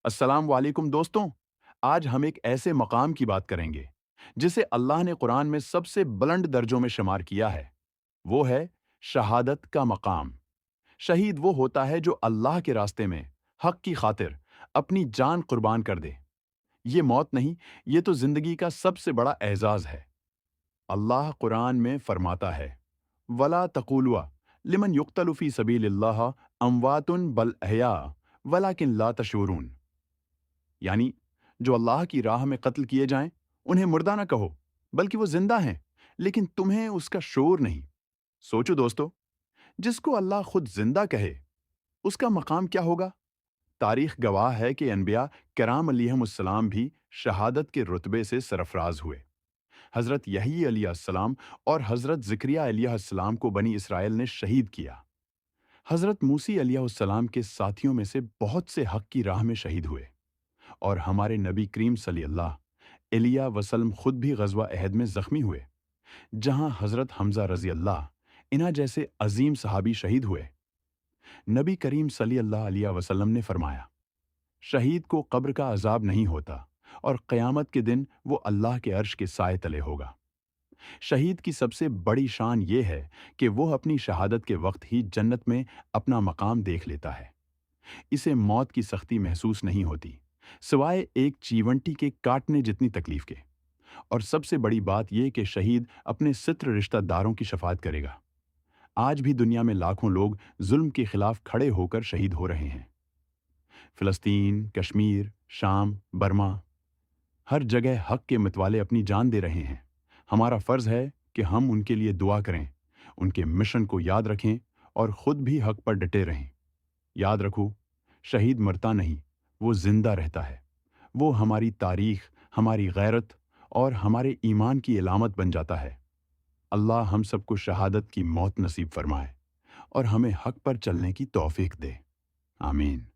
السلام वालेकुम दोस्तों। आज हम एक ऐसे मकाम की बात करेंगे जिसे अल्लाह ने कुरान में सबसे बुलंद दर्जों में शुमार किया है। वो है शहादत का मकाम। शहीद वो होता है जो अल्लाह के रास्ते में हक की खातिर अपनी जान कुर्बान कर दे। ये मौत नहीं, ये तो जिंदगी का सबसे बड़ा एजाज है। अल्लाह कुरान में फरमाता है, वला तकुलवा लिमन युक्तलु फी सबीलिल्लाह अमवातुन बल अहया वलाकिन ला तशूरून। यानी जो अल्लाह की राह में कत्ल किए जाएं, उन्हें मुर्दा ना कहो, बल्कि वो जिंदा हैं, लेकिन तुम्हें उसका शोर नहीं। सोचो दोस्तों, जिसको अल्लाह खुद जिंदा कहे, उसका मकाम क्या होगा? तारीख गवाह है कि अनबिया कराम अलैहिमुस्सलाम भी शहादत के रुतबे से सरफराज हुए। हजरत यही अलैहिस्सलाम और हजरत जिक्रिया अलैहिस्सलाम को बनी इसराइल ने शहीद किया। हजरत मूसी अलैहिस्सलाम के साथियों में से बहुत से हक की राह में शहीद हुए। और हमारे नबी करीम सल्लल्लाहु अलैहि वसल्लम खुद भी गज़वा अहद में ज़ख्मी हुए, जहां हज़रत हमज़ा रज़ी अल्लाह इन्हा जैसे अजीम सहाबी शहीद हुए। नबी करीम सल्लल्लाहु अलैहि वसल्लम ने फरमाया, शहीद को कब्र का अजाब नहीं होता और क़यामत के दिन वो अल्लाह के अर्श के साए तले होगा। शहीद की सबसे बड़ी शान ये है कि वो अपनी शहादत के वक्त ही जन्नत में अपना मकाम देख लेता है। इसे मौत की सख्ती महसूस नहीं होती, सिवाय एक चीवंटी के काटने जितनी तकलीफ के। और सबसे बड़ी बात यह कि शहीद अपने सित्र रिश्तेदारों की शफात करेगा। आज भी दुनिया में लाखों लोग जुल्म के खिलाफ खड़े होकर शहीद हो रहे हैं। फिलिस्तीन, कश्मीर, शाम, बर्मा, हर जगह हक के मतवाले अपनी जान दे रहे हैं। हमारा फर्ज है कि हम उनके लिए दुआ करें, उनके मिशन को याद रखें और खुद भी हक पर डटे रहें। याद रखो, शहीद मरता नहीं, वो जिंदा रहता है। वो हमारी तारीख, हमारी गैरत और हमारे ईमान की इलामत बन जाता है। अल्लाह हम सबको शहादत की मौत नसीब फरमाए और हमें हक पर चलने की तौफीक दे। आमीन।